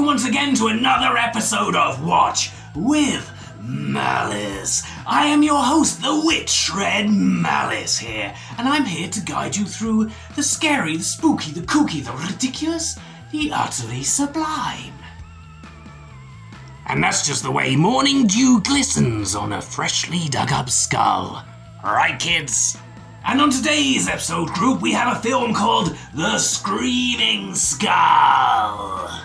welcome once again to another episode of Watch with Malice. I am your host, the maliceshred Malice here, and I'm here to guide you through the scary, the spooky, the kooky, the ridiculous, the utterly sublime. And that's just the way morning dew glistens on a freshly dug up skull. Right, kids? And on today's episode group, we have a film called The Screaming Skull.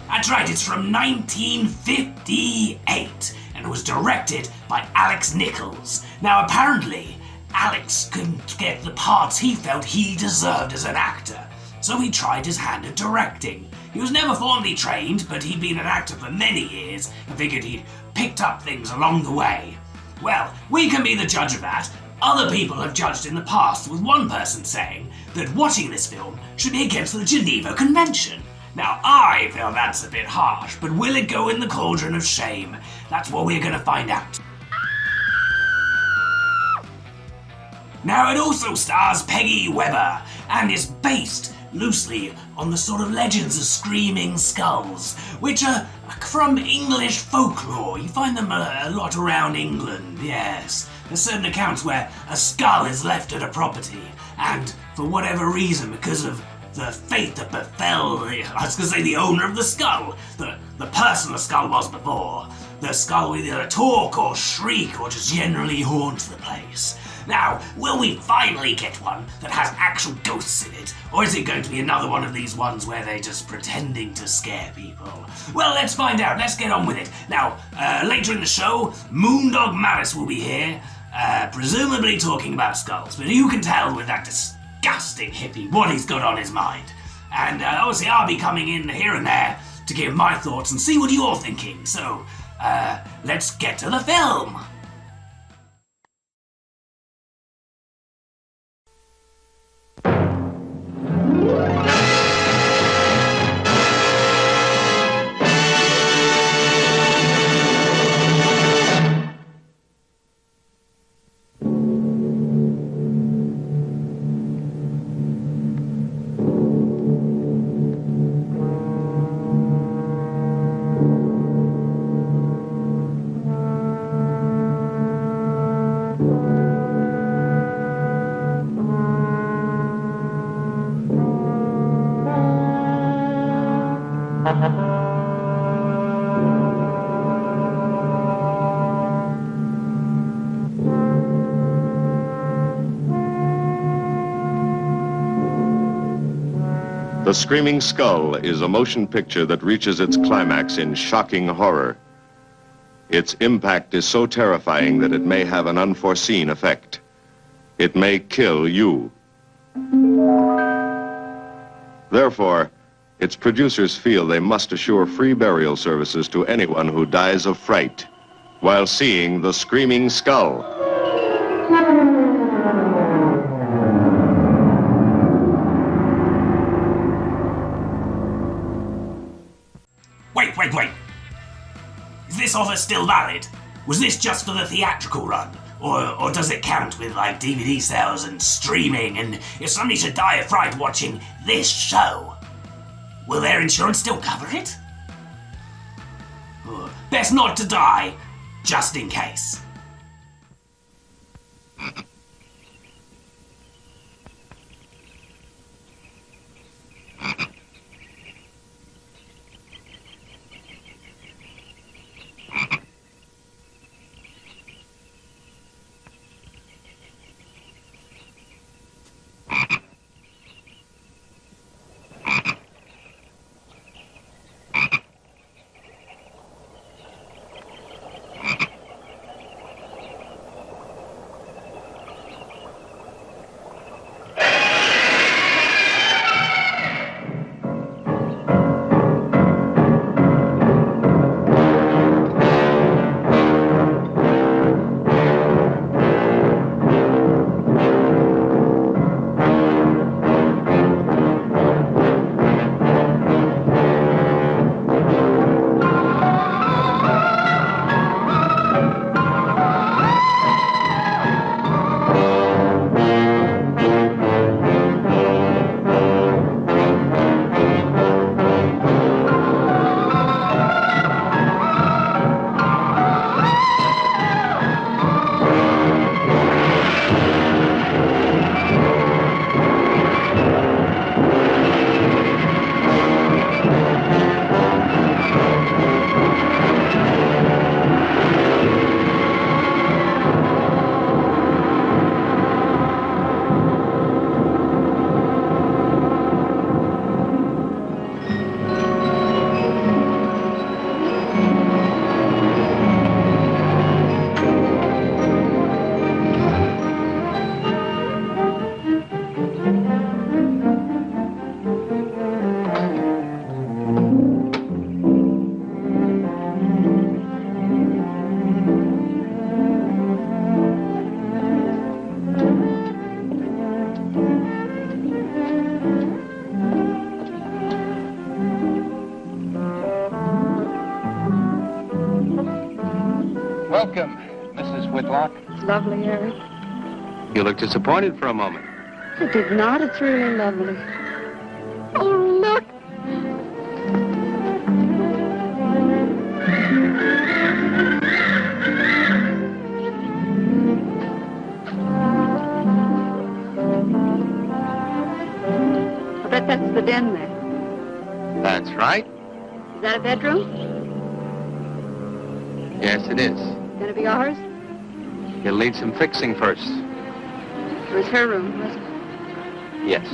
That's right, it's from 1958, and it was directed by Nicol. Now, apparently, Alex couldn't get the parts he felt he deserved as an actor, so he tried his hand at directing. He was never formally trained, but he'd been an actor for many years and figured he'd picked up things along the way. Well, we can be the judge of that. Other people have judged in the past, with one person saying that watching this film should be against the Geneva Convention. Now, I feel that's a bit harsh, but will it go in the cauldron of shame? That's what we're gonna find out. Now, it also stars Peggy and is based loosely on the sort of legends of screaming skulls, which are from English folklore. You find them a lot around England, yes. There's certain accounts where a skull is left at a property, and for whatever reason, because of the fate that befell, I was going to say the owner of the skull, the person the skull was before, the skull will either talk or shriek or just generally haunt the place. Now, will we finally get one that has actual ghosts in it, or is it going to be another one of these ones where they're just pretending to scare people? Well, let's find out. Let's get on with it. Now, later in the show, Moondog Malice will be here, presumably talking about skulls, but you can tell with that disgusting hippie what he's got on his mind. And obviously I'll be coming in here and there to give my thoughts and see what you're thinking. So, let's get to the film. The Screaming Skull is a motion picture that reaches its climax in shocking horror. Its impact is so terrifying that it may have an unforeseen effect. It may kill you. Therefore, its producers feel they must assure free burial services to anyone who dies of fright while seeing The Screaming Skull. Wait. Is this offer still valid? Was this just for the theatrical run? Or does it count with, like, DVD sales and streaming? And if somebody should die of fright watching this show, will their insurance still cover it? Best not to die, just in case. Whitlock? It's lovely, Eric. You look disappointed for a moment. I did not. It's really lovely. Oh, look. I bet that's the den there. That's right. Is that a bedroom? Yes, it is. Gonna be ours? You'll need some fixing first. It was her room, wasn't it? Yes.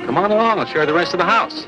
Come on along. I'll show you the rest of the house.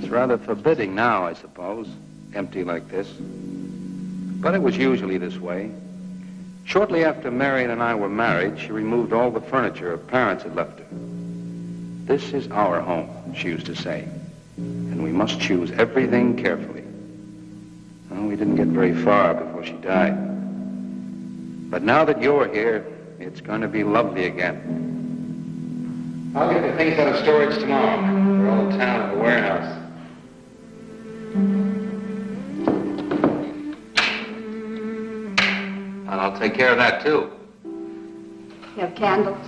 Rather forbidding now, I suppose, empty like this. But it was usually this way. Shortly after Marion and I were married, she removed all the furniture her parents had left her. This is our home, she used to say, and we must choose everything carefully. Well, we didn't get very far before she died. But now that you're here, it's going to be lovely again. I'll get the things out of storage tomorrow. They're all in town at the warehouse. And I'll take care of that, too. You have candles?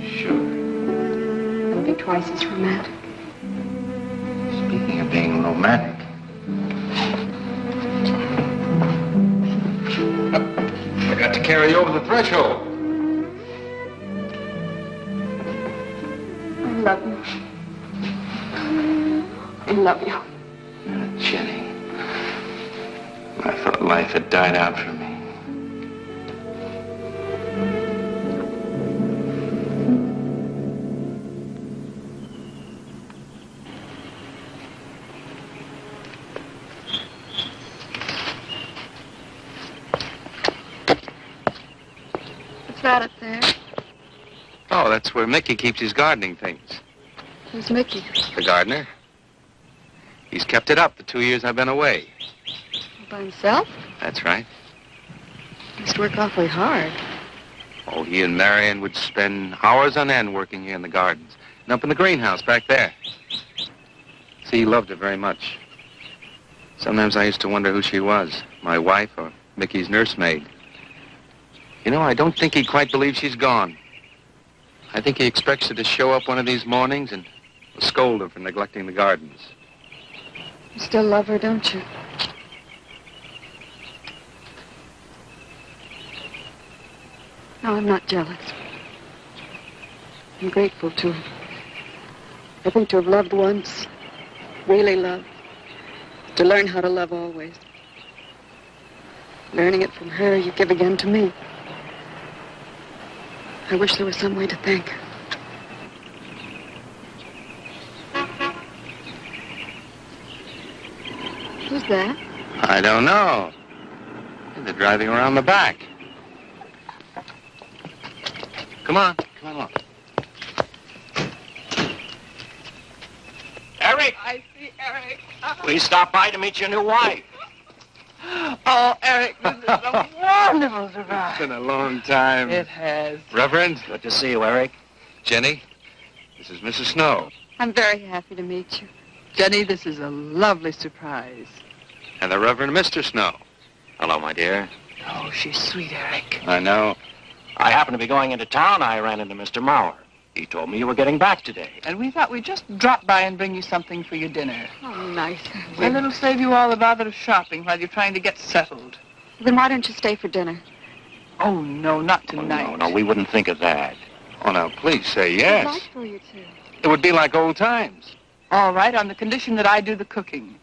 Sure. It'll be twice as romantic. Speaking of being romantic. I got to carry you over the threshold. I love you. I love you. Jenny, I thought life had died out for me. What's that up there? Oh, that's where Mickey keeps his gardening things. Who's Mickey? The gardener. He's kept it up the 2 years I've been away. By himself? That's right. He must work awfully hard. Oh, he and Marion would spend hours on end working here in the gardens. And up in the greenhouse back there. See, he loved her very much. Sometimes I used to wonder who she was, my wife or Mickey's nursemaid. You know, I don't think he quite believes she's gone. I think he expects her to show up one of these mornings and scold her for neglecting the gardens. You still love her, don't you? No, I'm not jealous. I'm grateful to her. I think to have loved once, really loved, to learn how to love always. Learning it from her, you give again to me. I wish there was some way to thank her. Who's that? I don't know. They're driving around the back. Come on along. Eric! I see Eric. Please stop by to meet your new wife. Oh, Eric, this is a wonderful surprise. It's been a long time. It has. Reverend. Good to see you, Eric. Jenny, this is Mrs. Snow. I'm very happy to meet you. Jenny, this is a lovely surprise. And the Reverend Mr. Snow. Hello, my dear. Oh, she's sweet, Eric. I know. I happened to be going into town. I ran into Mr. Mauer. He told me you were getting back today. And we thought we'd just drop by and bring you something for your dinner. Oh, nice. And it'll save you all the bother of shopping while you're trying to get settled. Then why don't you stay for dinner? Oh, no, not Oh, tonight. no, we wouldn't think of that. Oh, now, please say I'd yes. like for you to. It would be like old times. All right, on the condition that I do the cooking.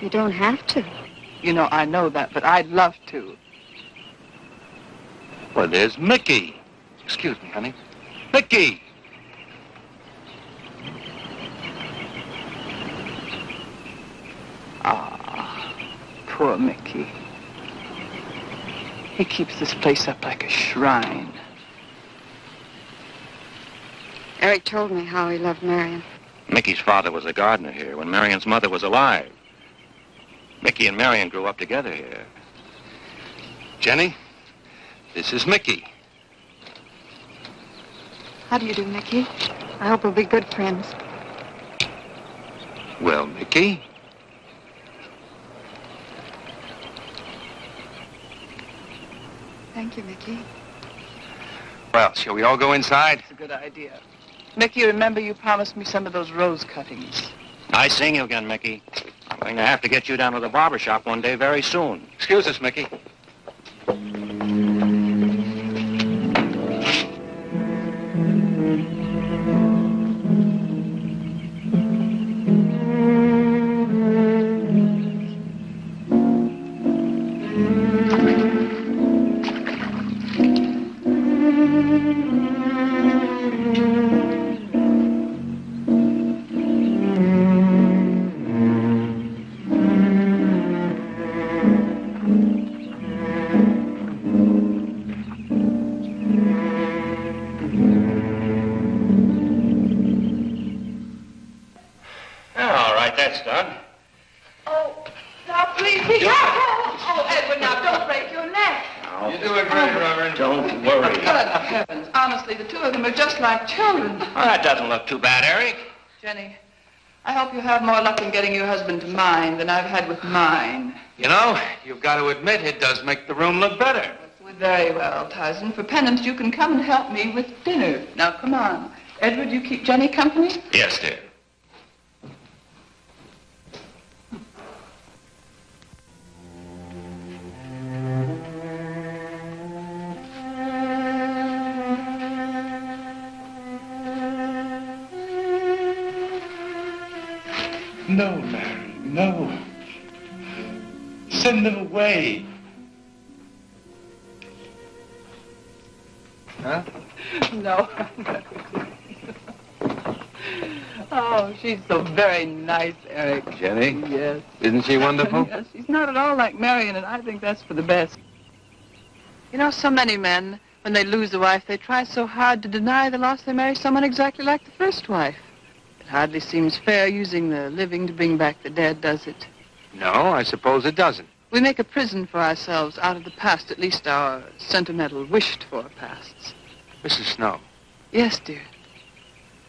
You don't have to. You know, I know that, but I'd love to. Well, there's Mickey. Excuse me, honey. Mickey! Ah, poor Mickey. He keeps this place up like a shrine. Eric told me how he loved Marion. Mickey's father was a gardener here when Marion's mother was alive. Mickey and Marion grew up together here. Jenny, this is Mickey. How do you do, Mickey? I hope we'll be good friends. Well, Mickey? Thank you, Mickey. Well, shall we all go inside? It's a good idea. Mickey, remember you promised me some of those rose cuttings. I sing you again, Mickey. I'm going to have to get you down to the barber shop one day very soon. Excuse us, Mickey. Too bad, Eric. Jenny, I hope you have more luck in getting your husband to mine than I've had with mine. You know, you've got to admit it does make the room look better. Very well, Tyson. For penance, you can come and help me with dinner. Now, come on. Edward, you keep Jenny company? Yes, dear. No, Mary, no. Send them away. Huh? No. Oh, she's so very nice, Eric. Jenny? Yes. Isn't she wonderful? Yes, she's not at all like Marion, and I think that's for the best. You know, so many men, when they lose a wife, they try so hard to deny the loss they marry someone exactly like the first wife. It hardly seems fair using the living to bring back the dead, does it? No, I suppose it doesn't. We make a prison for ourselves out of the past, at least our sentimental, wished-for pasts. Mrs. Snow, Yes, dear.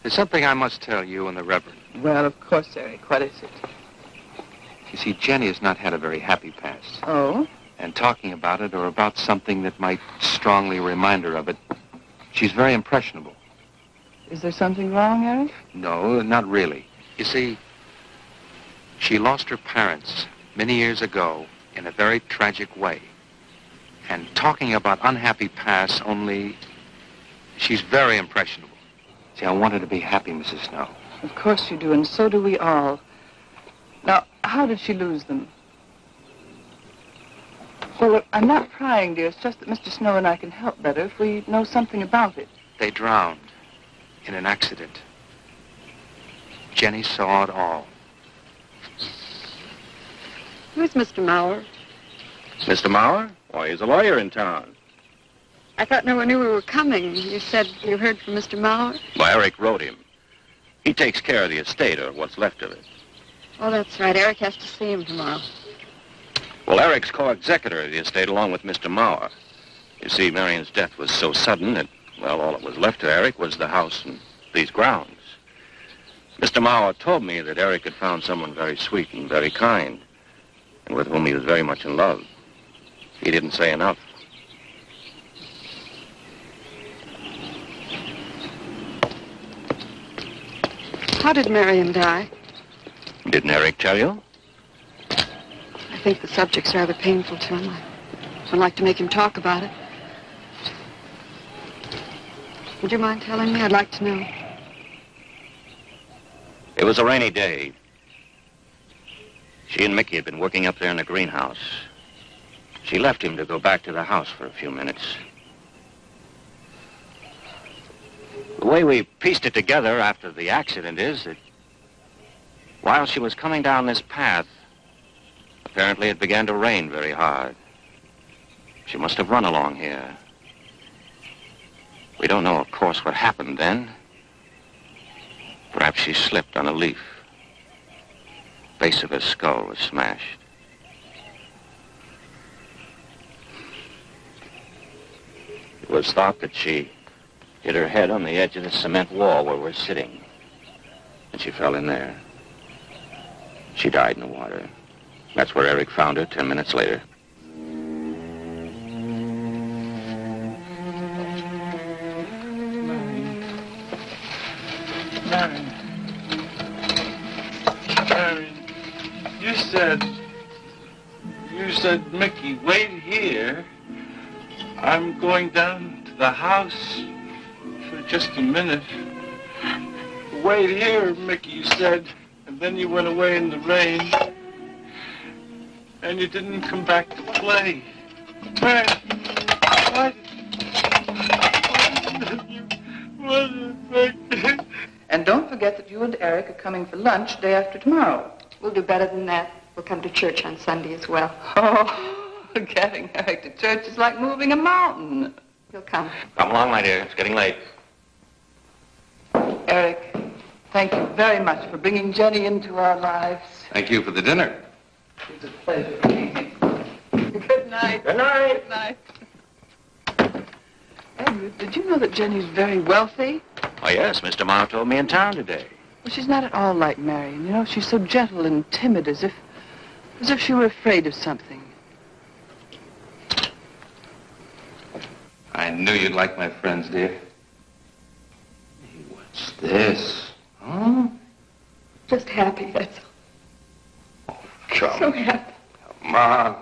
there's something I must tell you and the Reverend. Well, of course, Eric. What is it? You see, Jenny has not had a very happy past. Oh? And talking about it or about something that might strongly remind her of it, she's very impressionable. Is there something wrong, Eric? No, not really. You see, she lost her parents many years ago in a very tragic way. And talking about unhappy pasts only, she's very impressionable. See, I want her to be happy, Mrs. Snow. Of course you do, and so do we all. Now, how did she lose them? Well, look, I'm not prying, dear. It's just that Mr. Snow and I can help better if we know something about it. They drowned in an accident. Jenny saw it all. Who's Mr. Mauer? Mr. Mauer? Why, he's a lawyer in town. I thought no one knew we were coming. You said you heard from Mr. Mauer? Well, Eric wrote him. He takes care of the estate, or what's left of it. Oh, that's right. Eric has to see him tomorrow. Well, Eric's co-executor of the estate along with Mr. Mauer. You see, Marion's death was so sudden that, well, all that was left to Eric was the house and these grounds. Mr. Mauer told me that Eric had found someone very sweet and very kind, and with whom he was very much in love. He didn't say enough. How did Marion die? Didn't Eric tell you? I think the subject's rather painful to him. I don't like to make him talk about it. Would you mind telling me? I'd like to know. It was a rainy day. She and Mickey had been working up there in the greenhouse. She left him to go back to the house for a few minutes. The way we pieced it together after the accident is that while she was coming down this path, apparently it began to rain very hard. She must have run along here. We don't know, of course, what happened then. Perhaps she slipped on a leaf. Base of her skull was smashed. It was thought that she hit her head on the edge of the cement wall where we're sitting. And she fell in there. She died in the water. That's where Eric found her 10 minutes later. Marion, you said, Mickey, wait here. I'm going down to the house for just a minute. Wait here, Mickey, you said. And then you went away in the rain. And you didn't come back to play. Man, what? And don't forget that you and Eric are coming for lunch day after tomorrow. We'll do better than that. We'll come to church on Sunday as well. Oh, getting Eric to church is like moving a mountain. He'll come. Come along, my dear. It's getting late. Eric, thank you very much for bringing Jenny into our lives. Thank you for the dinner. It's a pleasure. Good night. Good night. Good night. Edward, did you know that Jenny's very wealthy? Oh, yes. Mr. Morrow told me in town today. Well, she's not at all like Marion. You know, she's so gentle and timid, as if she were afraid of something. I knew you'd like my friends, dear. Hey, what's this? Huh? Just happy, that's all. Come So happy. Come on.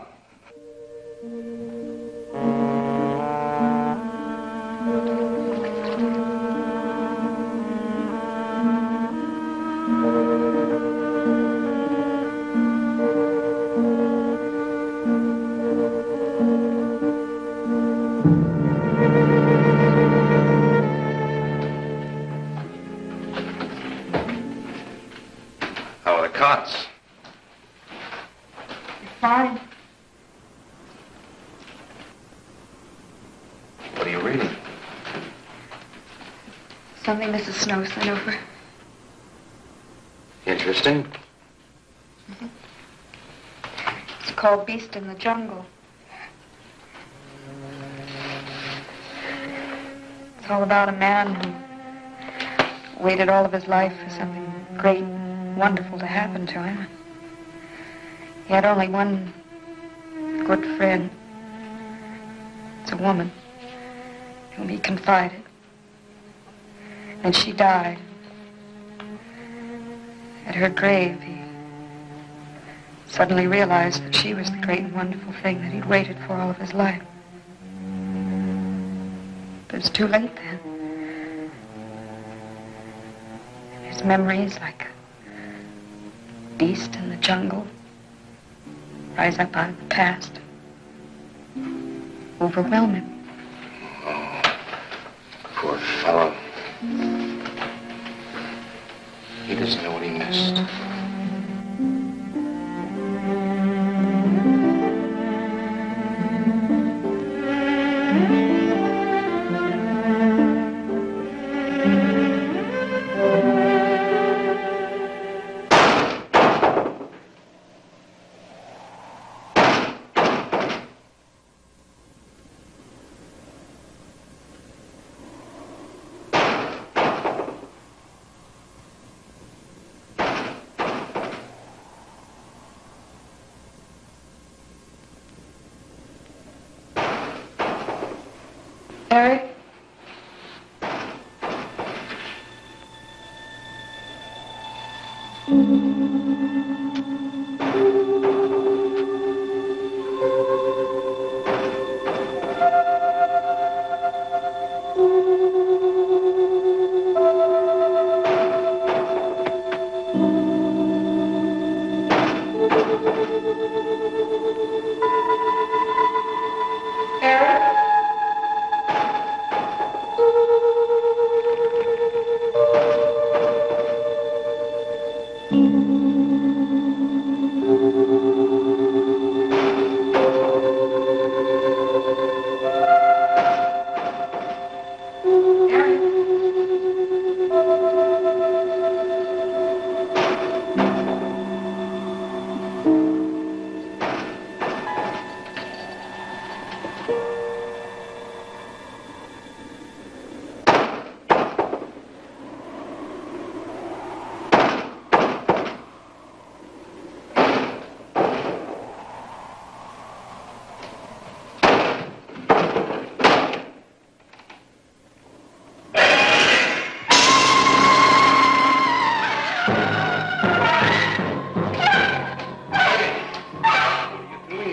How are the cots? Fine. What are you reading? Something Mrs. Snow sent over. Interesting. It's called Beast in the Jungle. It's all about a man who waited all of his life for something great, wonderful to happen to him. He had only one good friend. It's a woman whom he confided. And she died. At her grave, he suddenly realized that she was the great and wonderful thing that he'd waited for all of his life. But it's too late then. His memories, like a beast in the jungle, rise up out of the past, overwhelm him. Oh, poor fellow. He doesn't know what he missed. Eric?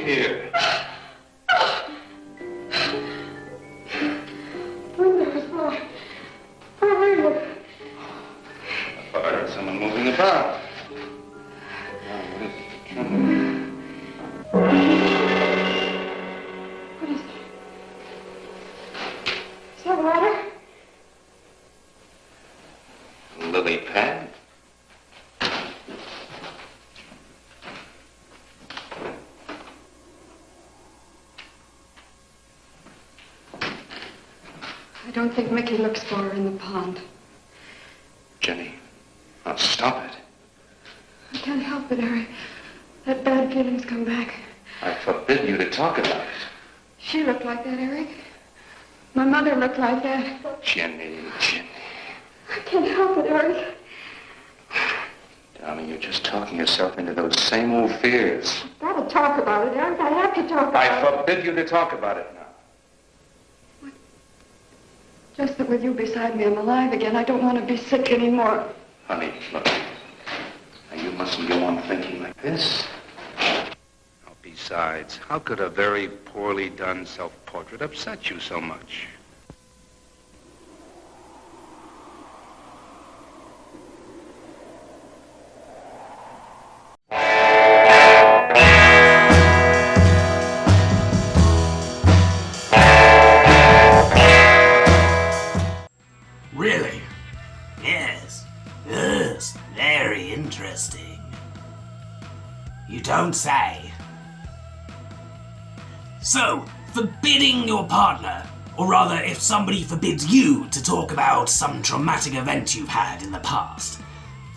here. I heard someone moving about. What is it? Is that water? Lily pad? I don't think Mickey looks for her in the pond. Jenny, now stop it. I can't help it, Eric. That bad feeling's come back. I forbid you to talk about it. She looked like that, Eric. My mother looked like that. Jenny. I can't help it, Eric. Darling, you're just talking yourself into those same old fears. I've got to talk about it, Eric. I have to talk about it. I forbid you to talk about it now. Just that with you beside me, I'm alive again. I don't want to be sick anymore. Honey, look. Now, you mustn't go on thinking like this. Besides, how could a very poorly done self-portrait upset you so much? Really? Yes. Yes. Very interesting. You don't say. So, forbidding your partner, or rather if somebody forbids you to talk about some traumatic event you've had in the past,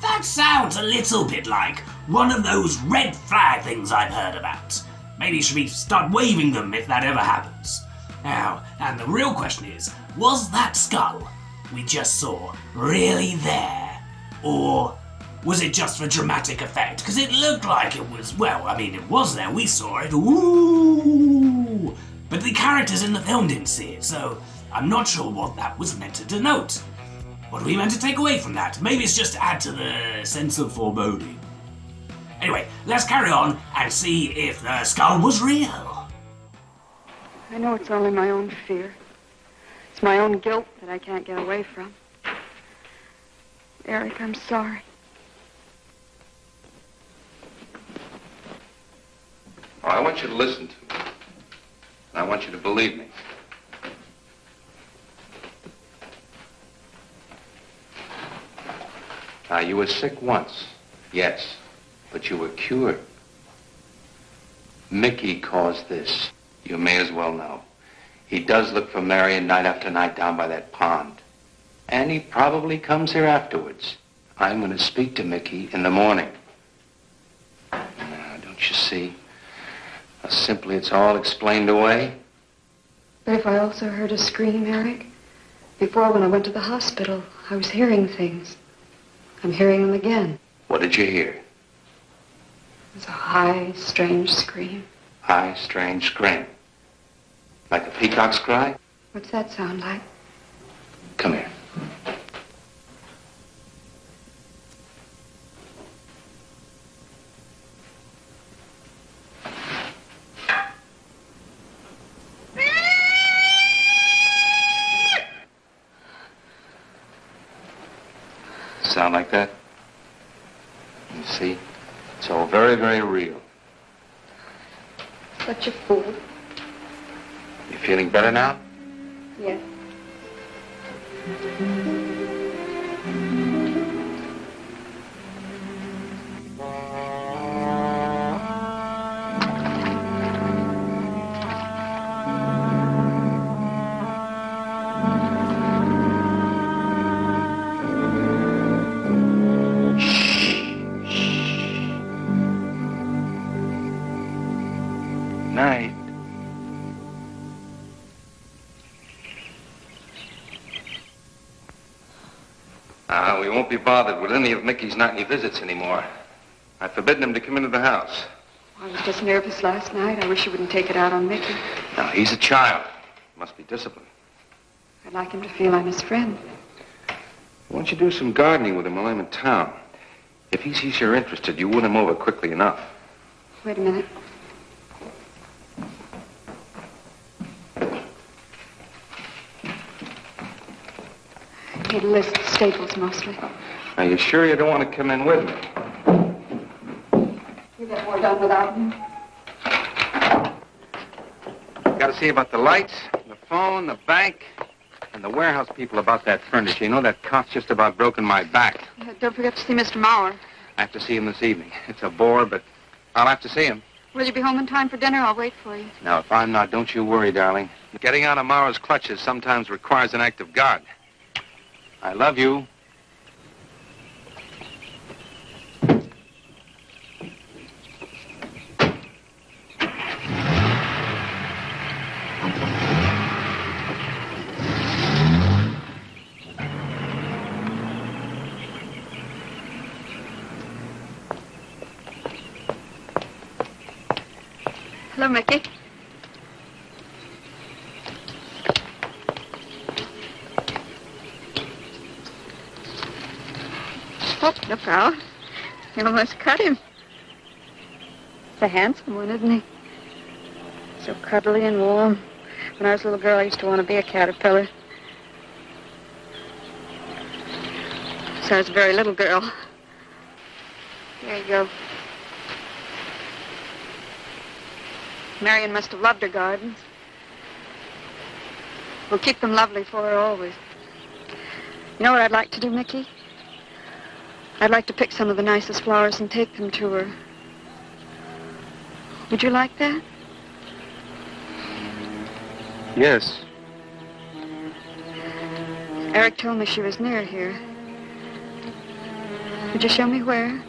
that sounds a little bit like one of those red flag things I've heard about. Maybe should we start waving them if that ever happens? Now, and the real question is, was that skull we just saw really there? Or was it just for dramatic effect? Because it looked like it was, well, I mean, it was there, we saw it, ooh! But the characters in the film didn't see it, so I'm not sure what that was meant to denote. What are we meant to take away from that? Maybe it's just to add to the sense of foreboding. Anyway, let's carry on and see if the skull was real. I know it's only my own fear. It's my own guilt that I can't get away from. Eric, I'm sorry. Oh, I want you to listen to me. And I want you to believe me. Now, you were sick once, yes, but you were cured. Mickey caused this. You may as well know. He does look for Marion night after night down by that pond. And he probably comes here afterwards. I'm going to speak to Mickey in the morning. Now, don't you see? Simply, it's all explained away. But if I also heard a scream, Eric, before when I went to the hospital, I was hearing things. I'm hearing them again. What did you hear? It was a high, strange scream. High, strange scream. Like a peacock's cry? What's that sound like? Come here. Sound like that? You see, it's all very, very real. Such a fool. You feeling better now? Yes. Night. We won't be bothered with any of Mickey's nightly visits anymore. I've forbidden him to come into the house. I was just nervous last night. I wish you wouldn't take it out on Mickey. Now, he's a child. Must be disciplined. I'd like him to feel I'm his friend. Why don't you do some gardening with him while I'm in town? If he sees you're interested, you win him over quickly enough. Wait a minute. Need a list of staples, mostly. Are you sure you don't want to come in with me? You get more done without me. Got to see about the lights, the phone, the bank, and the warehouse people about that furniture. You know, that cop's just about broken my back. Yeah, don't forget to see Mr. Mauer. I have to see him this evening. It's a bore, but I'll have to see him. Will you be home in time for dinner? I'll wait for you. Now, if I'm not, don't you worry, darling. Getting out of Mauer's clutches sometimes requires an act of God. I love you. Hello, Mickey. Oh, look out. You almost cut him. He's a handsome one, isn't he? So cuddly and warm. When I was a little girl, I used to want to be a caterpillar. So I was a very little girl. There you go. Marion must have loved her gardens. We'll keep them lovely for her always. You know what I'd like to do, Mickey? I'd like to pick some of the nicest flowers and take them to her. Would you like that? Yes. Eric told me she was near here. Would you show me where?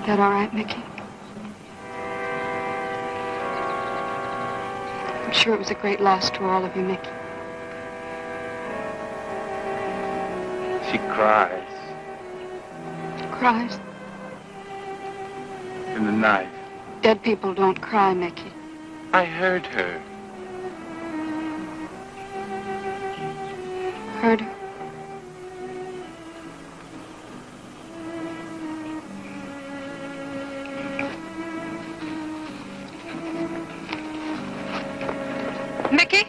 That all right, Mickey? I'm sure it was a great loss to all of you, Mickey. She cries Cries? in the night. Dead people don't cry, Mickey. I heard her. Heard her? Mickey?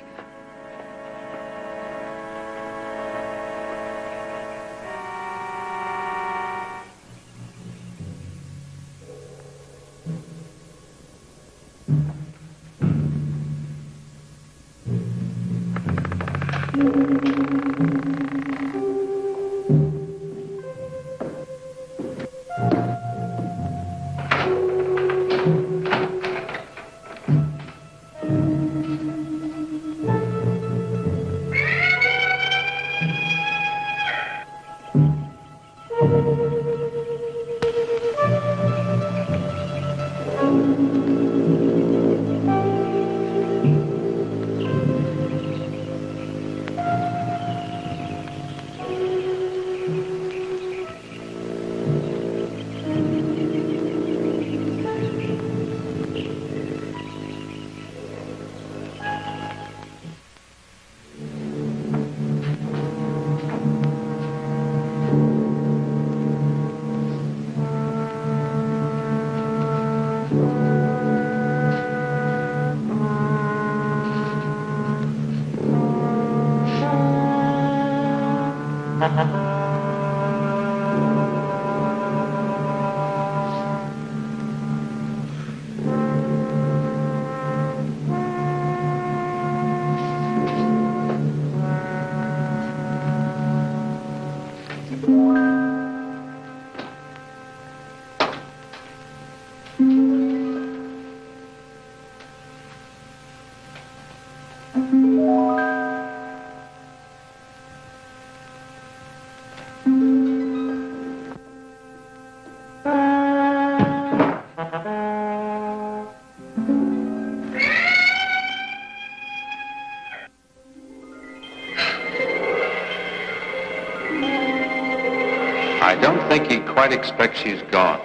think he quite expects she's gone.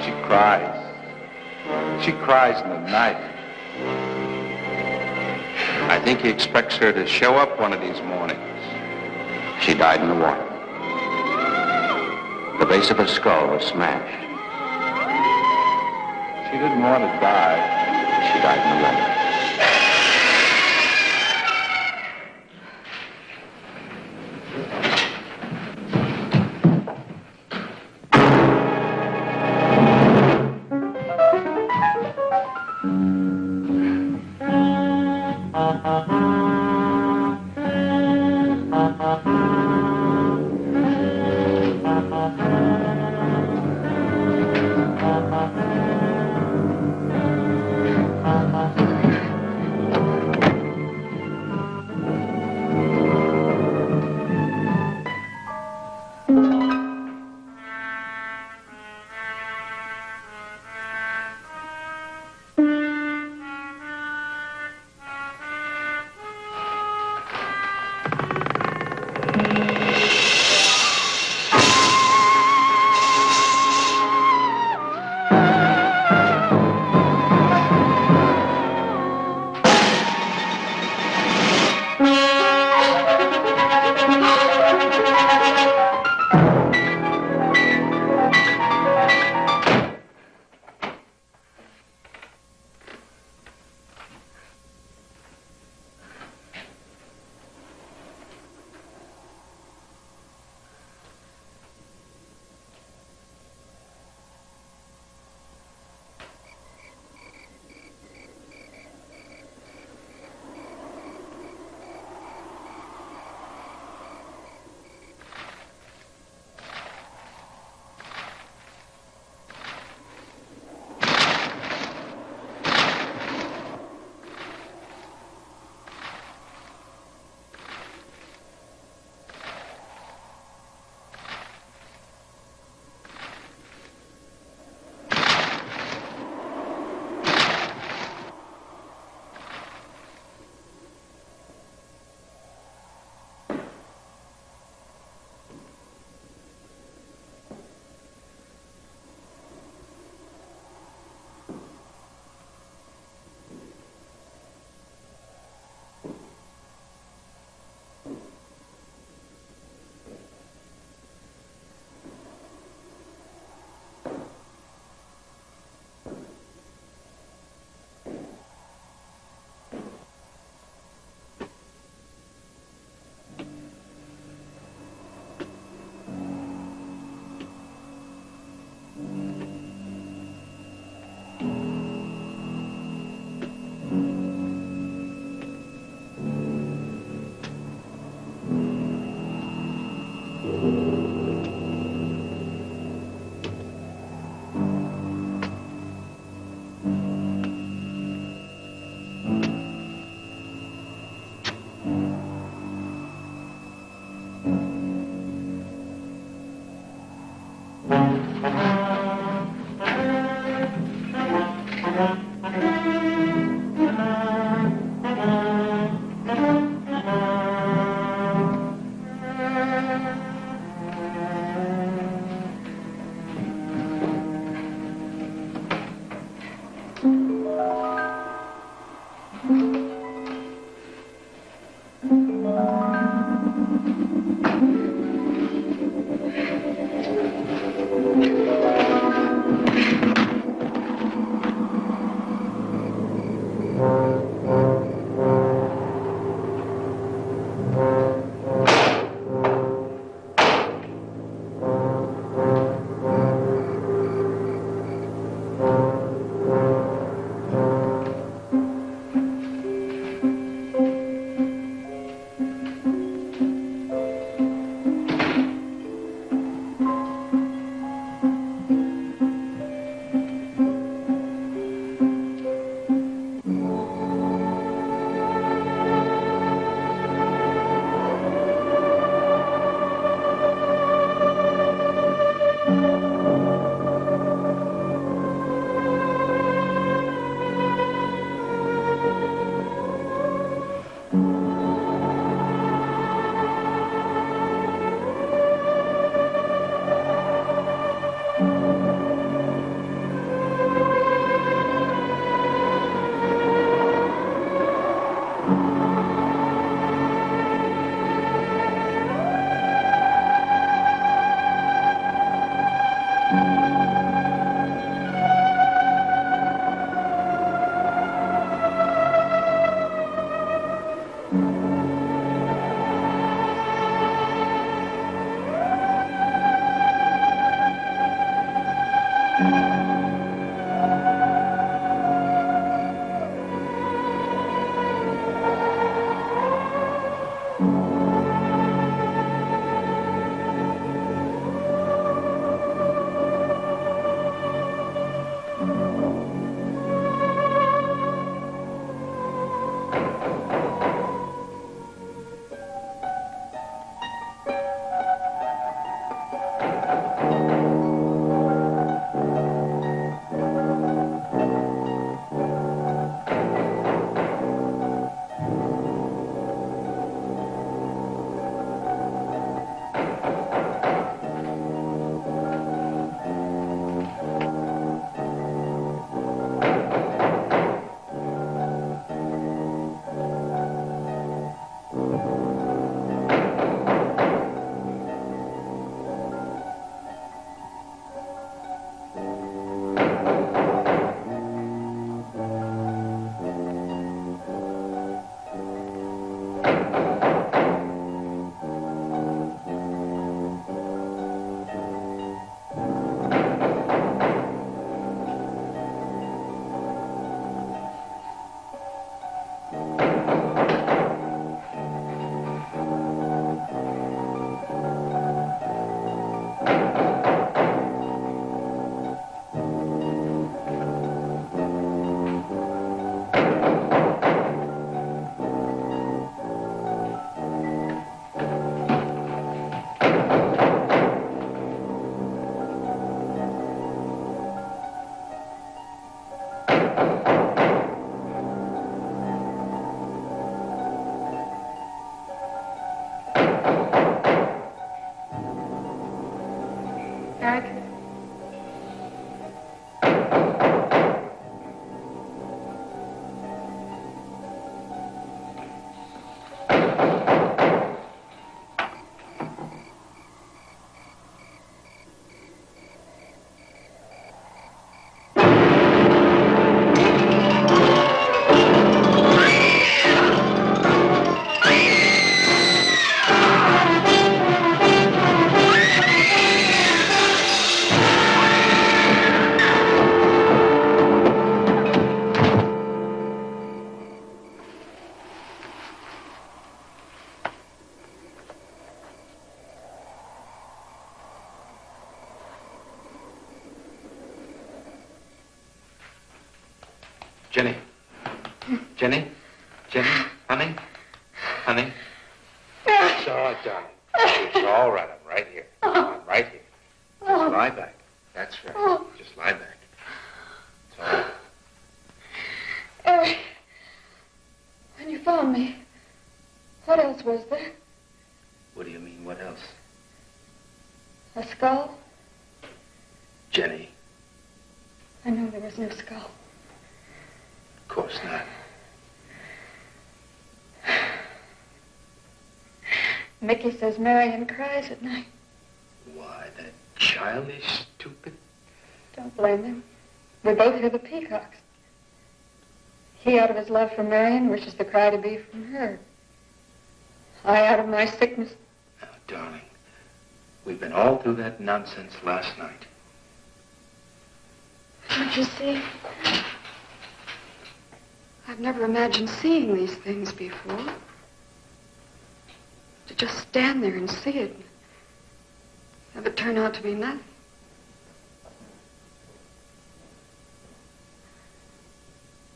She cries. She cries in the night. I think he expects her to show up one of these mornings. She died in the water. The base of her skull was smashed. She didn't want to die. She died in the water. Jenny. Jenny? Jenny? Honey? Honey? It's all right, darling. It's all right. I'm right here. I'm right here. Just lie back. That's right. Just lie back. It's all right. Eric, when you found me, what else was there? What do you mean, what else? A skull? Jenny. I know there was no skull. Of course not. Mickey says Marion cries at night. Why, that childish, stupid... Don't blame him. We both hear the peacocks. He, out of his love for Marion, wishes the cry to be from her. I, out of my sickness... Now, darling, we've been all through that nonsense last night. Don't you see? I've never imagined seeing these things before. To just stand there and see it. Have it turn out to be nothing.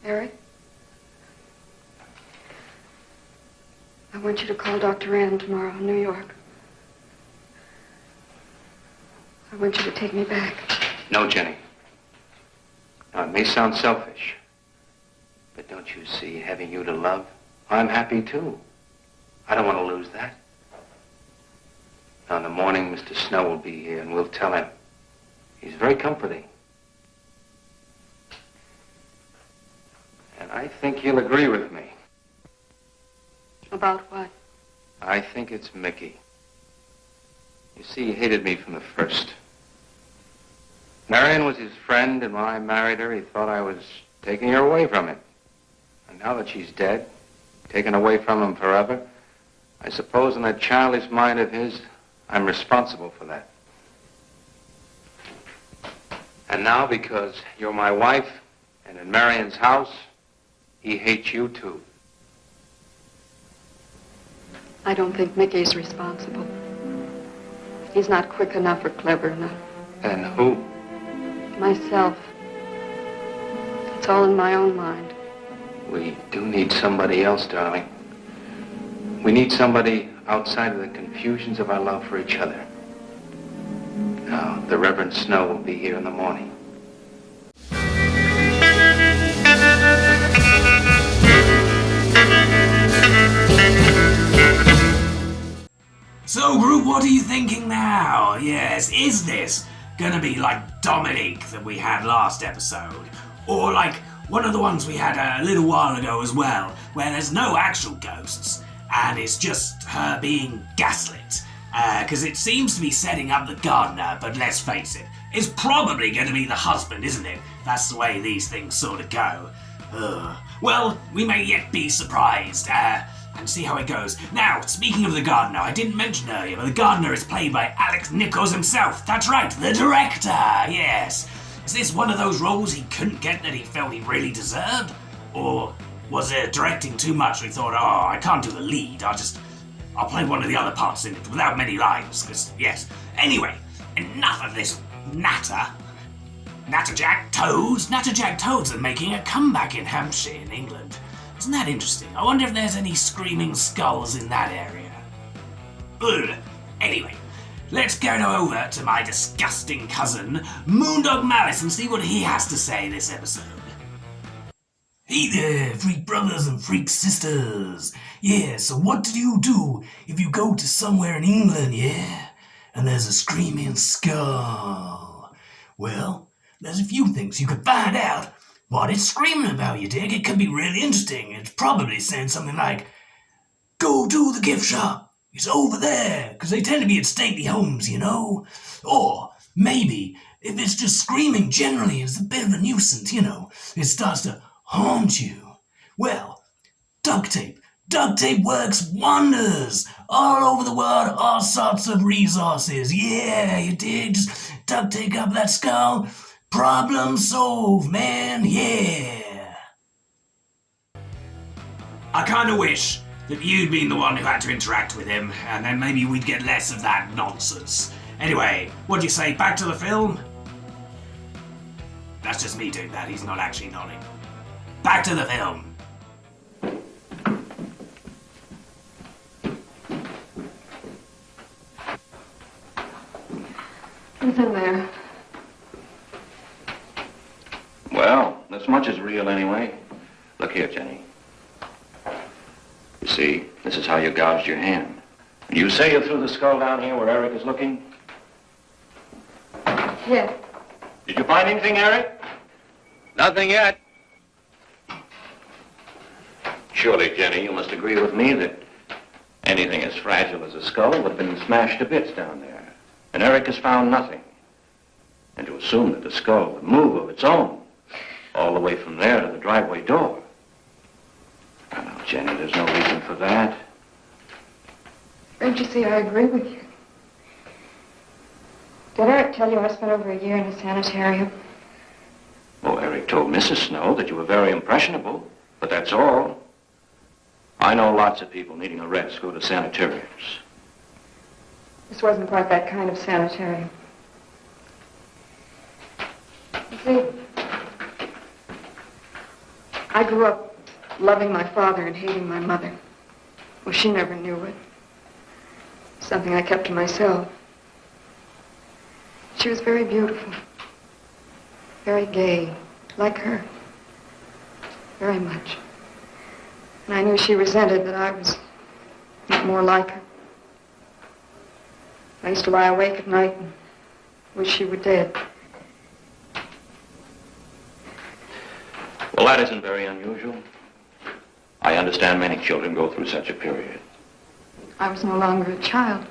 Eric? I want you to call Dr. Ann tomorrow in New York. I want you to take me back. No, Jenny. Now, it may sound selfish, but don't you see, having you to love, I'm happy too. I don't want to lose that. Now, in the morning, Mr. Snow will be here, and we'll tell him. He's very comforting. And I think he'll agree with me. About what? I think it's Mickey. You see, he hated me from the first. Marion was his friend, and when I married her, he thought I was taking her away from him. And now that she's dead, taken away from him forever, I suppose in that childish mind of his, I'm responsible for that. And now, because you're my wife and in Marion's house, he hates you too. I don't think Mickey's responsible. He's not quick enough or clever enough. And who? Myself. It's all in my own mind. We do need somebody else, darling. We need somebody outside of the confusions of our love for each other. Now, the Reverend Snow will be here in the morning. So, group, what are you thinking now? Yes, is this gonna be like Dominique that we had last episode? Or like one of the ones we had a little while ago as well, where there's no actual ghosts, and it's just her being gaslit? Because it seems to be setting up the gardener, but let's face it, it's probably gonna be the husband, isn't it? That's the way these things sort of go. Well, we may yet be surprised, and see how it goes. Now, speaking of the gardener, I didn't mention earlier, but the gardener is played by Nicol himself. That's right, the director, yes. Is this one of those roles he couldn't get that he felt he really deserved? Or was it directing too much and he thought, oh, I can't do the lead, I'll play one of the other parts in it without many lines, because, yes. Anyway, enough of this natter. Natterjack Toads are making a comeback in Hampshire in England. Isn't that interesting? I wonder if there's any screaming skulls in that area. Ugh. Anyway, let's go over to my disgusting cousin, Moondog Malice, and see what he has to say this episode. Hey there, freak brothers and freak sisters. Yeah, so what do you do if you go to somewhere in England, yeah? And there's a screaming skull. Well, there's a few things you could find out. What it's screaming about, you dig? It could be really interesting. It's probably saying something like, go to the gift shop. It's over there. Because they tend to be at stately homes, you know? Or maybe, if it's just screaming generally, it's a bit of a nuisance, you know? It starts to haunt you. Well, duct tape. Duct tape works wonders. All over the world, all sorts of resources. Yeah, you dig? Just duct tape up that skull. Problem solved, man, yeah. I kind of wish that you'd been the one who had to interact with him, and then maybe we'd get less of that nonsense. Anyway, what do you say, back to the film? That's just me doing that, he's not actually nodding. Back to the film. Who's in there? Well, this much is real anyway. Look here, Jenny. You see, this is how you gouged your hand. You say you threw the skull down here where Eric is looking? Yes. Did you find anything, Eric? Nothing yet. Surely, Jenny, you must agree with me that anything as fragile as a skull would have been smashed to bits down there. And Eric has found nothing. And to assume that the skull would move of its own all the way from there to the driveway door. Now, Jenny, there's no reason for that. Don't you see, I agree with you. Did Eric tell you I spent over a year in a sanitarium? Oh, Eric told Mrs. Snow that you were very impressionable, but that's all. I know lots of people needing a rest go to sanitariums. This wasn't quite that kind of sanitarium. You see, I grew up loving my father and hating my mother. Well, she never knew it. Something I kept to myself. She was very beautiful. Very gay. Like her. Very much. And I knew she resented that I was not more like her. I used to lie awake at night and wish she were dead. Well, that isn't very unusual. I understand many children go through such a period. I was no longer a child.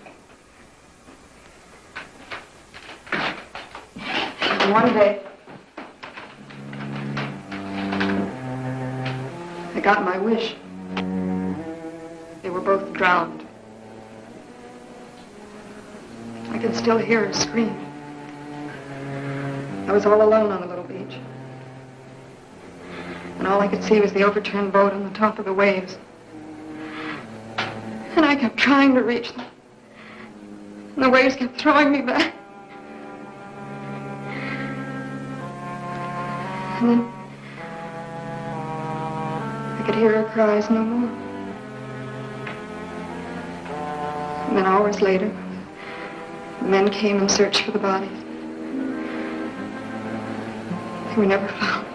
And one day, I got my wish. They were both drowned. I can still hear her scream. I was all alone on the little beach. And all I could see was the overturned boat on the top of the waves. And I kept trying to reach them. And the waves kept throwing me back. And then I could hear her cries no more. And then hours later, the men came and searched for the bodies. They were never found.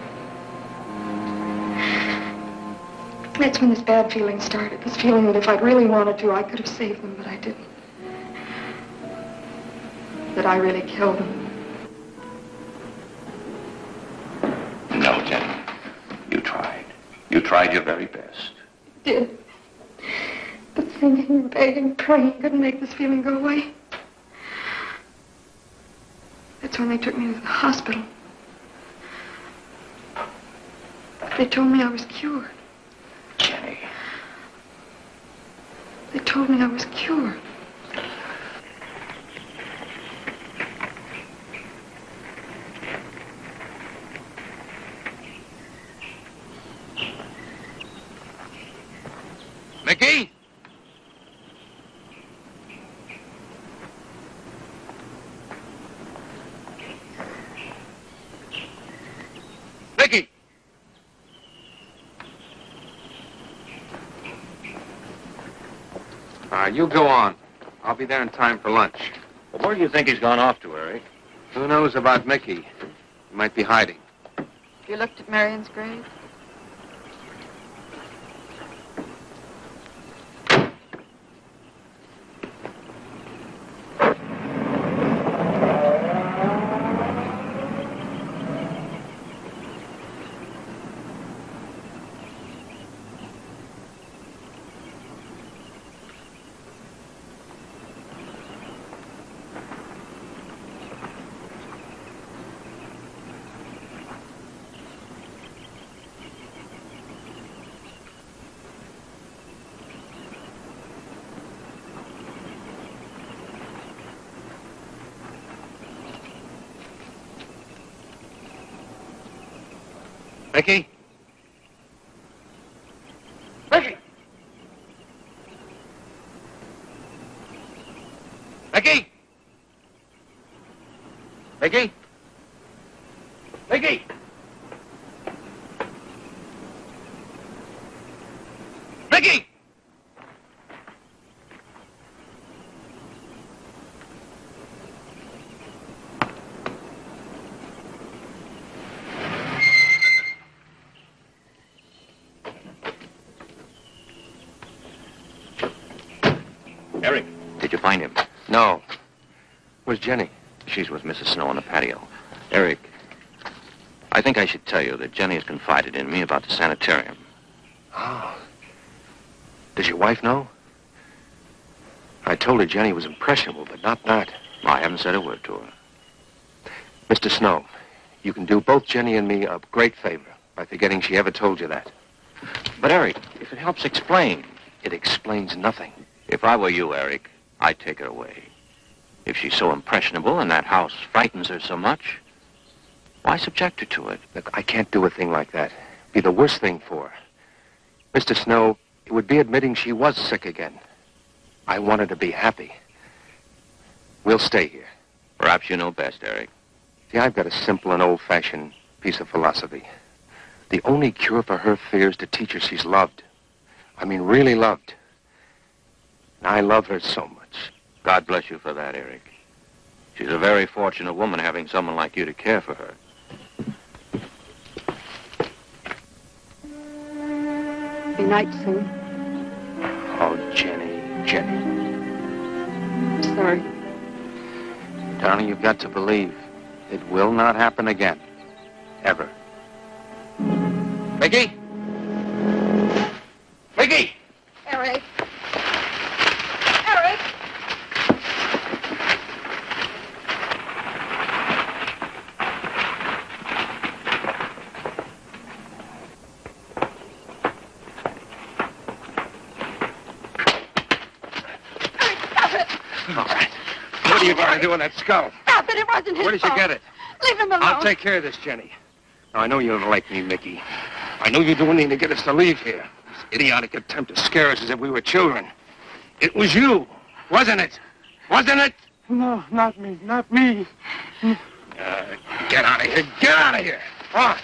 That's when this bad feeling started. This feeling that if I'd really wanted to, I could have saved them, but I didn't. That I really killed them. No, Jenny. You tried. You tried your very best. I did. But thinking, begging, praying couldn't make this feeling go away. That's when they took me to the hospital. They told me I was cured. Jenny. They told me I was cured. Mickey? Mickey! You go on. I'll be there in time for lunch. Well, where do you think he's gone off to, Eric? Who knows about Mickey? He might be hiding. You looked at Marion's grave? Mickey? Mickey! Mickey! Mickey? Mickey! Mickey! Eric, did you find him? No. Where's Jenny? She's with Mrs. Snow on the patio. Eric, I think I should tell you that Jenny has confided in me about the sanitarium. Oh. Does your wife know? I told her Jenny was impressionable, but not that. I haven't said a word to her. Mr. Snow, you can do both Jenny and me a great favor by forgetting she ever told you that. But, Eric, if it helps explain... It explains nothing. If I were you, Eric, I'd take her away. If she's so impressionable and that house frightens her so much, why subject her to it? Look, I can't do a thing like that. It'd be the worst thing for her. Mr. Snow, it would be admitting she was sick again. I want her to be happy. We'll stay here. Perhaps you know best, Eric. See, I've got a simple and old-fashioned piece of philosophy. The only cure for her fear is to teach her she's loved. I mean, really loved. And I love her so much. God bless you for that, Eric. She's a very fortunate woman having someone like you to care for her. Be night soon. Oh, Jenny, Jenny. I'm sorry. Darling, you've got to believe it will not happen again. Ever. Mickey? Mickey! Eric. Eric! All right. What are you going to do with that skull? Stop it! it. It wasn't his Where did you fault. get it? Leave him alone. I'll take care of this, Jenny. Now, I know you don't like me, Mickey. I know you're doing anything to get us to leave here. This idiotic attempt to scare us as if we were children. It was you, wasn't it? Wasn't it? No, not me. Not me. Get out of here. Get out of here. Come on.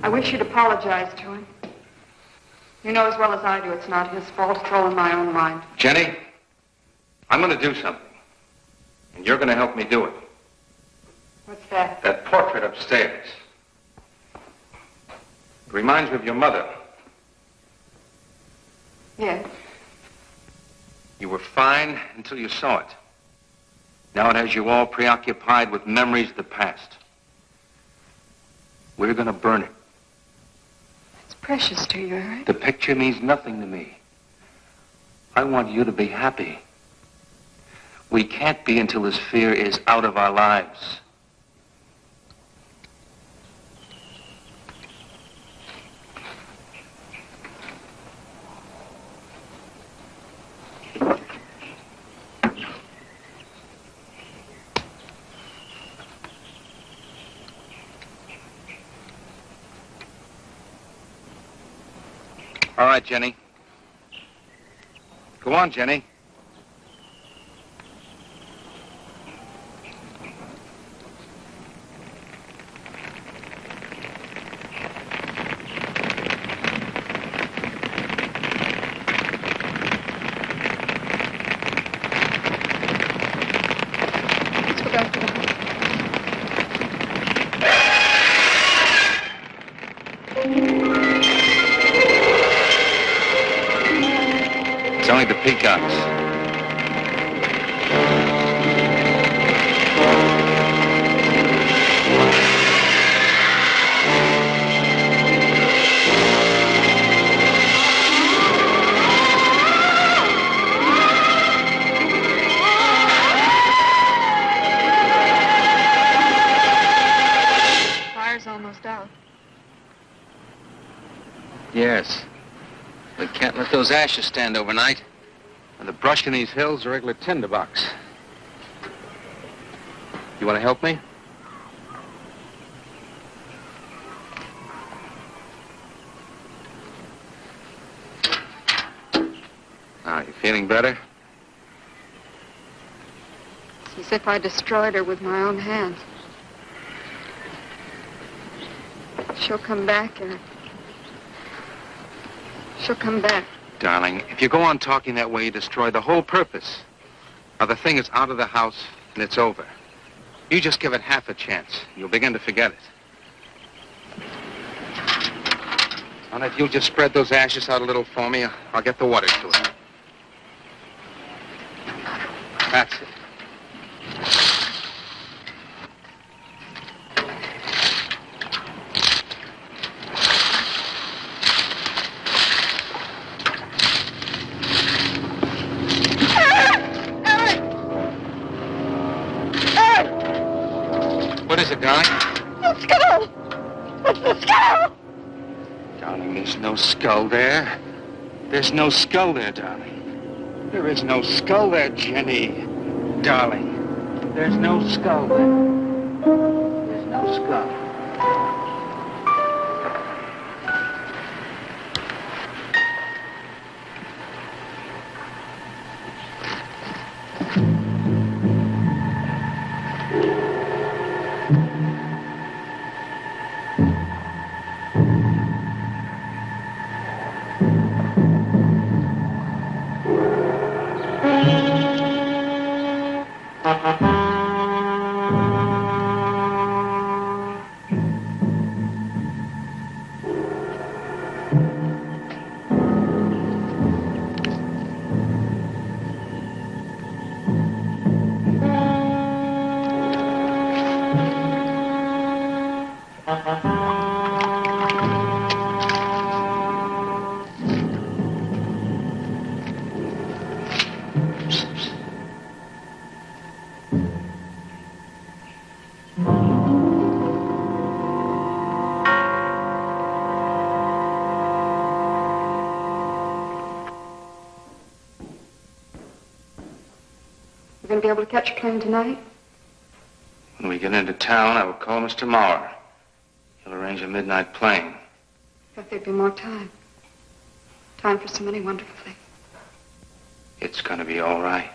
I wish you'd apologize to him. You know as well as I do it's not his fault. It's all in my own mind. Jenny, I'm going to do something. And you're going to help me do it. What's that? That portrait upstairs. It reminds me of your mother. Yes. You were fine until you saw it. Now it has you all preoccupied with memories of the past. We're going to burn it. It's precious to you, Eric. The picture means nothing to me. I want you to be happy. We can't be until this fear is out of our lives. All right, Jenny. Go on, Jenny. Let's go back to the house. It's only the peacocks. Fire's almost out. Yes. We can't let those ashes stand overnight. And the brush in these hills are a regular tinderbox. You want to help me? Now, you feeling better? It's as if I destroyed her with my own hands. She'll come back, Eric. She'll come back. Darling, if you go on talking that way, you destroy the whole purpose. Now, the thing is out of the house, and it's over. You just give it half a chance. You'll begin to forget it. And if you'll just spread those ashes out a little for me, I'll get the water to it. That's it. What is it, darling? The skull! It's the skull! Darling, there's no skull there. There's no skull there, darling. There is no skull there, Jenny. Darling, there's no skull there. There's no skull. be able to catch a plane tonight? When we get into town, I will call Mr. Mauer. He'll arrange a midnight plane. If there'd be more time. Time for so many wonderful things. It's going to be all right.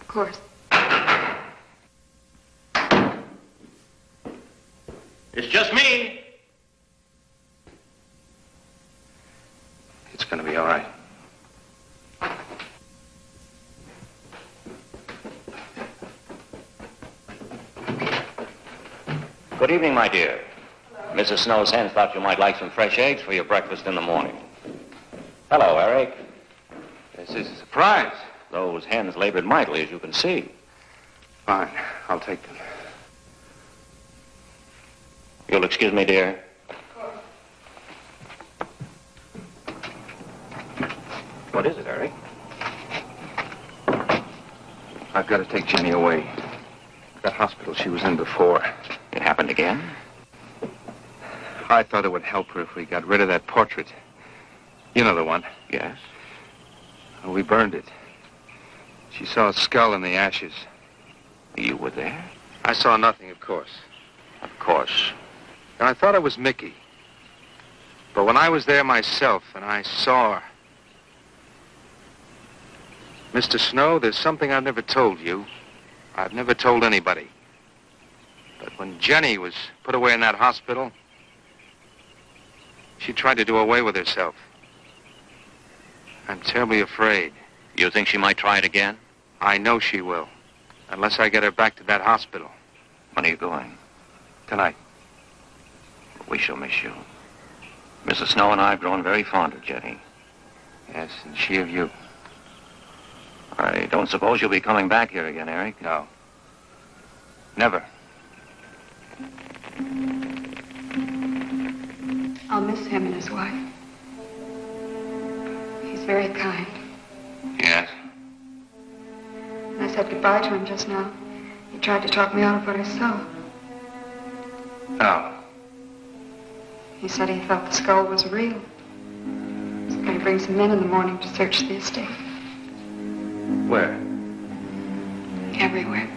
Of course. It's just me. It's going to be all right. Good evening, my dear. Mrs. Snow's hens thought you might like some fresh eggs for your breakfast in the morning. Hello, Eric. This is a surprise. Those hens labored mightily, as you can see. Fine. I'll take them. You'll excuse me, dear. What is it, Eric? I've got to take Jenny away. That hospital she was in before. It happened again? I thought it would help her if we got rid of that portrait. You know the one. Yes. We burned it. She saw a skull in the ashes. You were there? I saw nothing, of course. Of course. And I thought it was Mickey. But when I was there myself and I saw her... Mr. Snow, there's something I've never told you. I've never told anybody. But when Jenny was put away in that hospital, she tried to do away with herself. I'm terribly afraid. You think she might try it again? I know she will. Unless I get her back to that hospital. When are you going? Tonight. We shall miss you. Mrs. Snow and I have grown very fond of Jenny. Yes, and she of you. I don't suppose you'll be coming back here again, Eric? No. Never. I'll miss him and his wife. He's very kind. Yes. When I said goodbye to him just now, he tried to talk me out of what I saw. No. He said he thought the skull was real. He's going to bring some men in the morning to search the estate. Where? Everywhere.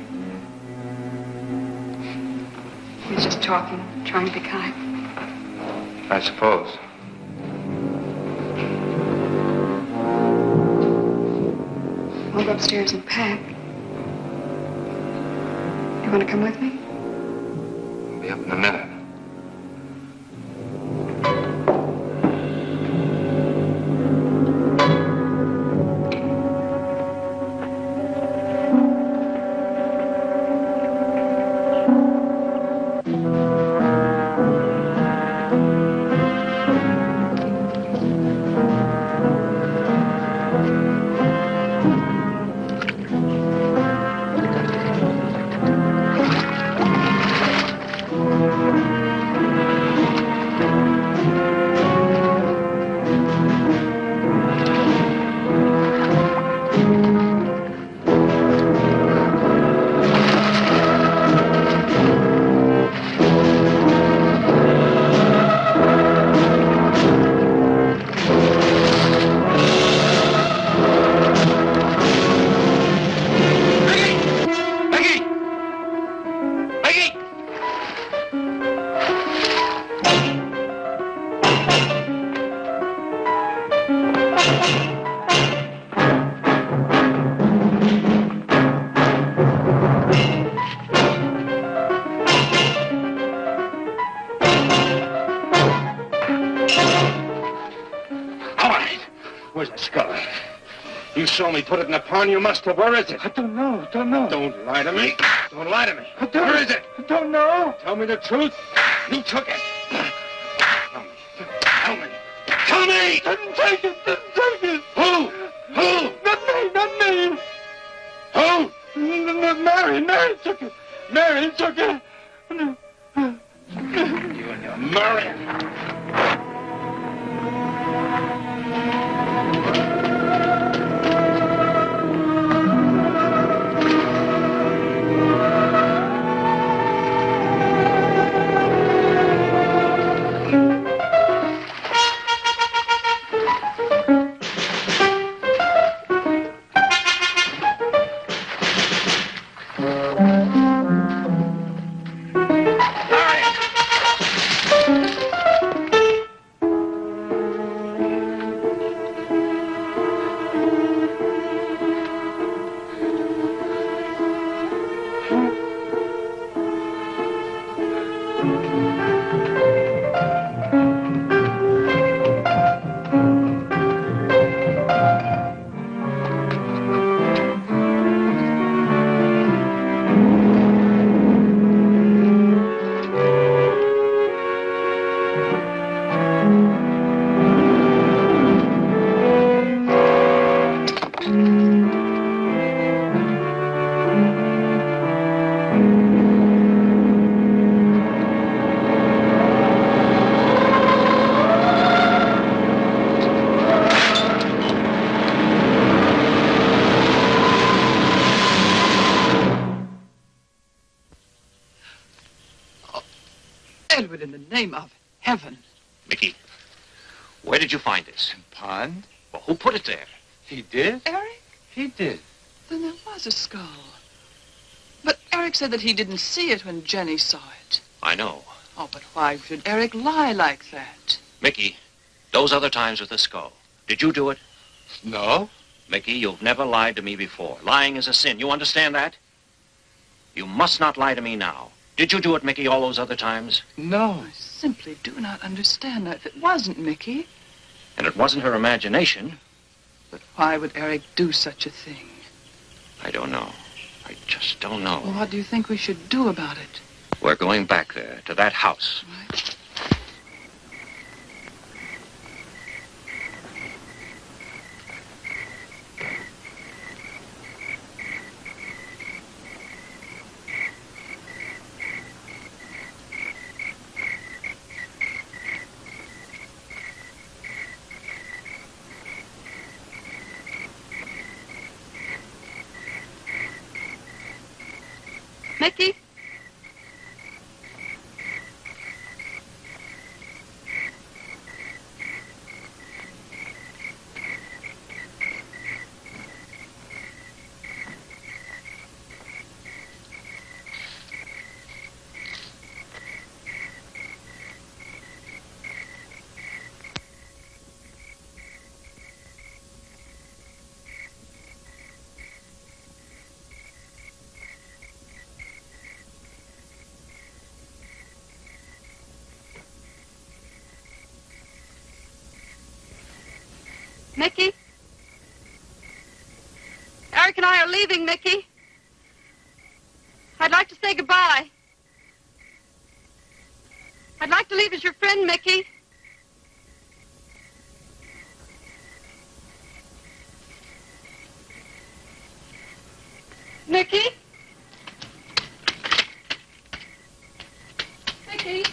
He was just talking, trying to be kind. I suppose. I'll go upstairs and pack. You want to come with me? I'll be up in a minute. Saw me put it in a pond. You must have. Where is it? I don't know. Don't lie to me. Don't lie to me. Where is it? I don't know. Tell me the truth. You took it. Tell me. Tell me. Didn't take it. Who? Not me. Who? Marion took it. Marion took it. You and your Marion. name of heaven? Mickey, where did you find this? Pond? Well, who put it there? He did? Eric? He did. Then there was a skull. But Eric said that he didn't see it when Jenny saw it. I know. Oh, but why should Eric lie like that? Mickey, those other times with the skull, did you do it? No. Mickey, you've never lied to me before. Lying is a sin. You understand that? You must not lie to me now. Did you do it, Mickey, all those other times? No. I simply do not understand that. If it wasn't Mickey, And it wasn't her imagination. but why would Eric do such a thing? I don't know. I just don't know. Well, what do you think we should do about it? We're going back there, to that house. Right. Mickey? Mickey? Eric and I are leaving, Mickey. I'd like to say goodbye. I'd like to leave as your friend, Mickey. Mickey? Mickey?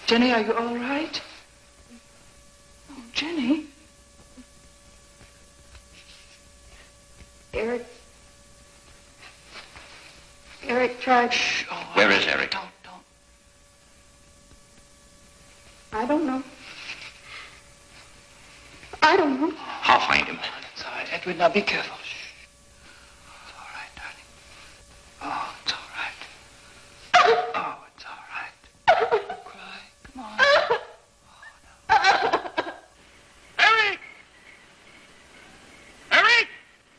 Jenny, are you all right? Oh, Jenny. Eric tried... Shh. Oh, Where is Eric? Don't. I don't know. I don't know. I'll find him. It's all right, Edward. Now be careful. Shh. It's all right, darling. Oh, it's all right. Oh, it's all right. Don't cry. Come on. Oh, no. Eric! Eric!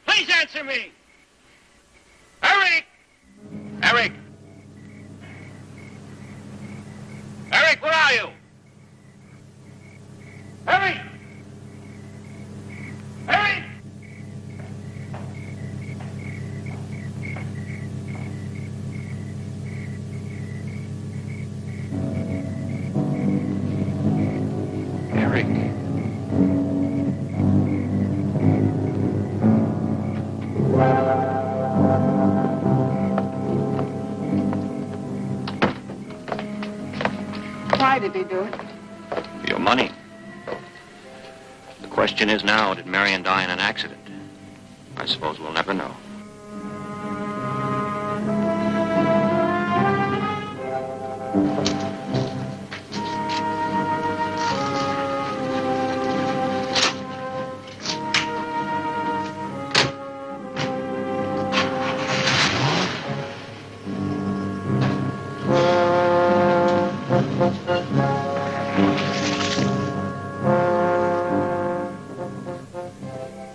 Please answer me! Eric! Eric! Eric, where are you? Eric! Eric! Eric. Why did he do it? Your money. The question is now, did Marion die in an accident? I suppose we'll never know.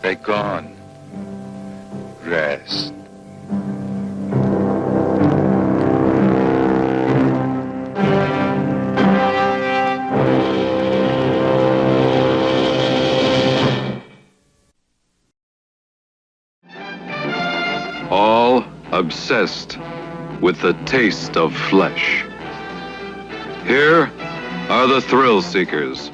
They're gone. Rest. All obsessed with the taste of flesh. Here are the thrill seekers.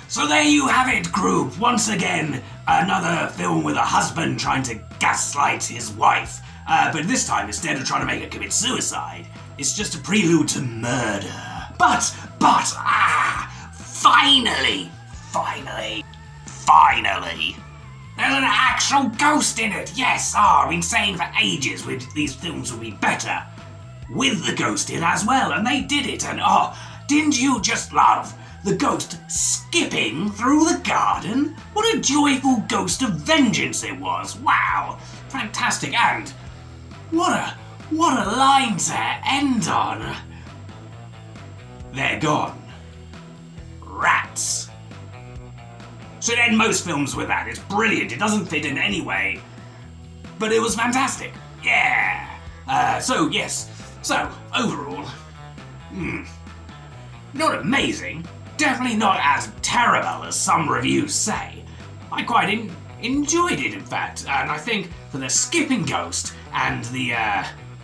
So there you have it, group. Once again, another film with a husband trying to gaslight his wife. But this time, instead of trying to make her commit suicide, it's just a prelude to murder. But, finally, there's an actual ghost in it. Yes, I've been saying for ages these films would be better with the ghost in as well, and they did it. And didn't you just love the ghost skipping through the garden? What a joyful ghost of vengeance it was. Wow, fantastic. And what a line to end on. They're gone. Rats. Should end most films with that. It's brilliant. It doesn't fit in any way, but it was fantastic. Yeah. So overall, not amazing. Definitely not as terrible as some reviews say. I quite enjoyed it, in fact, and I think for the skipping ghost and the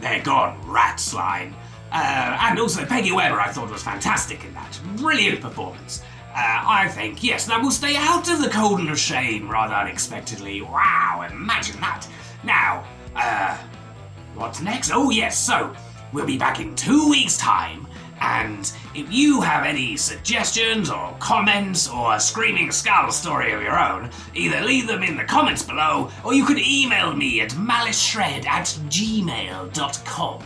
they're gone rats line, and also Peggy Weber I thought was fantastic in that. Brilliant performance. I think, yes, that will stay out of the cauldron of shame rather unexpectedly. Wow, imagine that. Now, what's next? Oh yes, so we'll be back in 2 weeks' time. And if you have any suggestions or comments or a Screaming Skull story of your own, either leave them in the comments below or you could email me at maliceshred@gmail.com.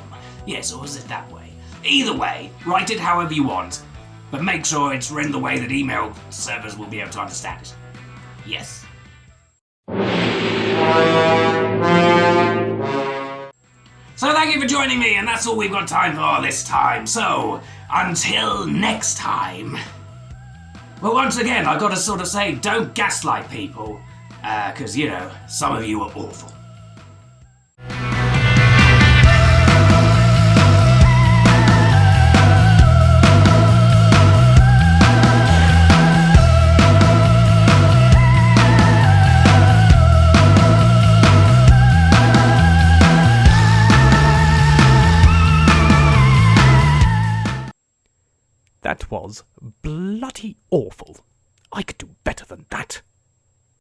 Yes, or is it that way? Either way, write it however you want, but make sure it's written the way that email servers will be able to understand it. Yes? So thank you for joining me, and that's all we've got time for this time. So, until next time. Well, once again, I've got to sort of say, don't gaslight people, because, you know, some of you are awful. That was bloody awful. I could do better than that.